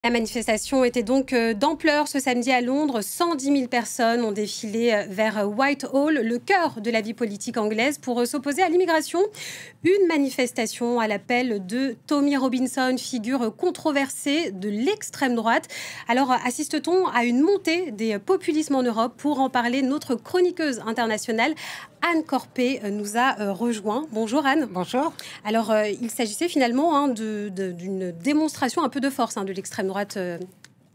La manifestation était donc d'ampleur ce samedi à Londres. 110 000 personnes ont défilé vers Whitehall, le cœur de la vie politique anglaise, pour s'opposer à l'immigration. Une manifestation à l'appel de Tommy Robinson, figure controversée de l'extrême droite. Alors, assiste-t-on à une montée des populismes en Europe? Pour en parler, notre chroniqueuse internationale, Anne Corpé, nous a rejoint. Bonjour Anne. Bonjour. Alors, il s'agissait finalement d'une démonstration un peu de force de l'extrême droite.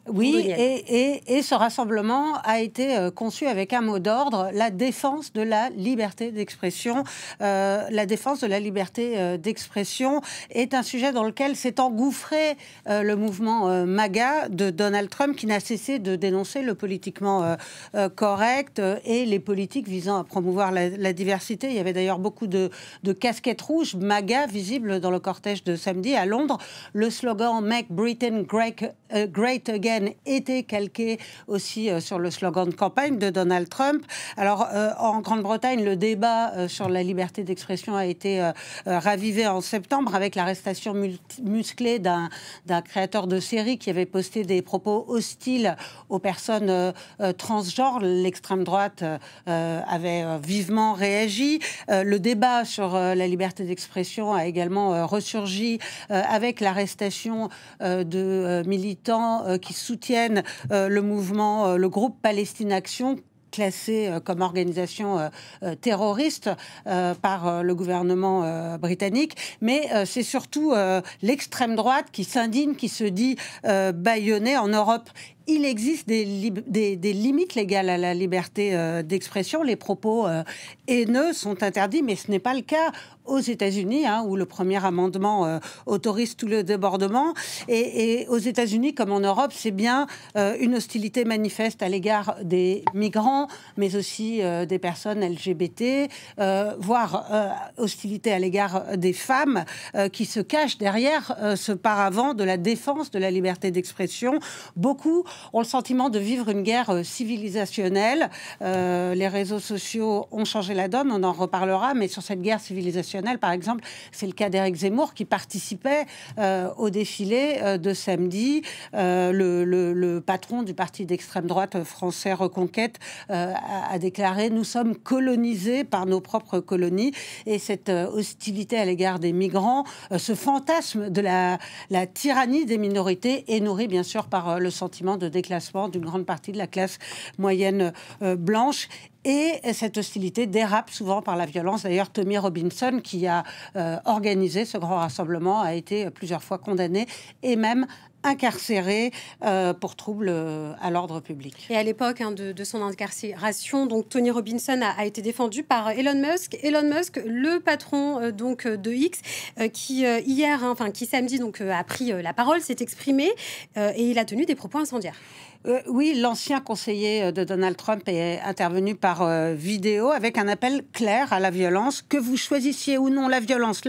Oui, et ce rassemblement a été conçu avec un mot d'ordre: la défense de la liberté d'expression. La défense de la liberté d'expression est un sujet dans lequel s'est engouffré le mouvement MAGA de Donald Trump, qui n'a cessé de dénoncer le politiquement correct et les politiques visant à promouvoir la diversité. Il y avait d'ailleurs beaucoup de casquettes rouges MAGA visibles dans le cortège de samedi à Londres. Le slogan Make Britain Great Again était calqué aussi sur le slogan de campagne de Donald Trump. Alors, en Grande-Bretagne, le débat sur la liberté d'expression a été ravivé en septembre avec l'arrestation musclée d'un créateur de série qui avait posté des propos hostiles aux personnes transgenres. L'extrême droite avait vivement réagi. Le débat sur la liberté d'expression a également ressurgi avec l'arrestation de militants qui soutiennent le mouvement, le groupe Palestine Action, classé comme organisation terroriste par le gouvernement britannique. Mais c'est surtout l'extrême droite qui s'indigne, qui se dit bâillonnée en Europe. Il existe des limites légales à la liberté d'expression. Les propos haineux sont interdits, mais ce n'est pas le cas aux États-Unis, où le premier amendement autorise tout le débordement. Et aux États-Unis, comme en Europe, c'est bien une hostilité manifeste à l'égard des migrants, mais aussi des personnes LGBT, voire hostilité à l'égard des femmes qui se cachent derrière ce paravent de la défense de la liberté d'expression. Beaucoup ont le sentiment de vivre une guerre civilisationnelle. Les réseaux sociaux ont changé la donne, on en reparlera, mais sur cette guerre civilisationnelle, par exemple, c'est le cas d'Éric Zemmour qui participait au défilé de samedi. Le patron du parti d'extrême droite français Reconquête a déclaré: nous sommes colonisés par nos propres colonies. Et cette hostilité à l'égard des migrants, ce fantasme de la tyrannie des minorités est nourri bien sûr par le sentiment de déclassement d'une grande partie de la classe moyenne blanche. Et cette hostilité dérape souvent par la violence. D'ailleurs, Tommy Robinson, qui a organisé ce grand rassemblement, a été plusieurs fois condamné et même incarcéré pour trouble à l'ordre public. Et à l'époque de son incarcération, donc Tommy Robinson a été défendu par Elon Musk. Elon Musk, le patron donc de X, qui hier, qui samedi donc a pris la parole, s'est exprimé et il a tenu des propos incendiaires. Oui, l'ancien conseiller de Donald Trump est intervenu par vidéo avec un appel clair à la violence. Que vous choisissiez ou non la violence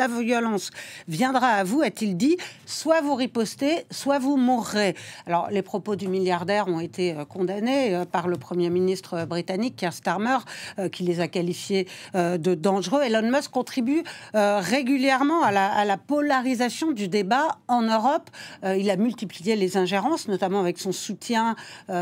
viendra à vous, a-t-il dit. Soit vous ripostez, soit vous mourrez. Alors, les propos du milliardaire ont été condamnés par le Premier ministre britannique, Keir Starmer, qui les a qualifiés de dangereux. Elon Musk contribue régulièrement à la polarisation du débat en Europe. Il a multiplié les ingérences, notamment avec son soutien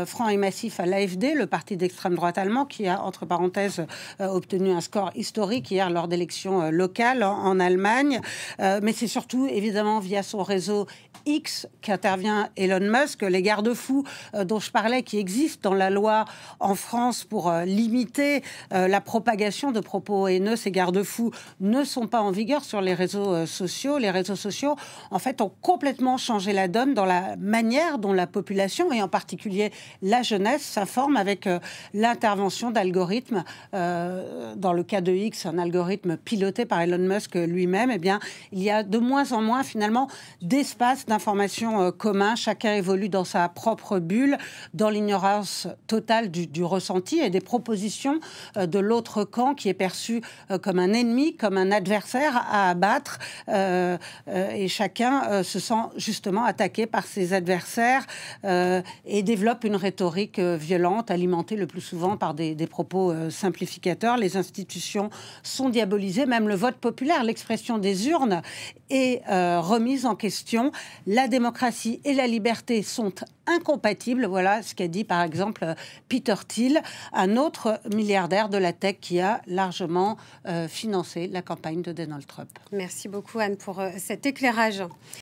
franc et massif à l'AfD, le parti d'extrême droite allemand, qui a, entre parenthèses, obtenu un score historique hier lors d'élections locales en Allemagne. Mais c'est surtout, évidemment, via son réseau X qu'intervient Elon Musk. Les garde-fous dont je parlais, qui existent dans la loi en France pour limiter la propagation de propos haineux, ces garde-fous ne sont pas en vigueur sur les réseaux sociaux. Les réseaux sociaux, en fait, ont complètement changé la donne dans la manière dont la population, et en particulier la jeunesse, s'informe avec l'intervention d'algorithmes. Dans le cas de X, un algorithme piloté par Elon Musk lui-même, eh bien, il y a de moins en moins, finalement, d'espace d'information commun. Chacun évolue dans sa propre bulle, dans l'ignorance totale du ressenti et des propositions de l'autre camp, qui est perçu comme un ennemi, comme un adversaire à abattre. Et chacun se sent justement attaqué par ses adversaires et développe une rhétorique violente, alimentée le plus souvent par des propos simplificateurs. Les institutions sont diabolisées, même le vote populaire, l'expression des urnes est remise en question. La démocratie démocratie et la liberté sont incompatibles. Voilà ce qu'a dit par exemple Peter Thiel, un autre milliardaire de la tech qui a largement financé la campagne de Donald Trump. Merci beaucoup Anne pour cet éclairage.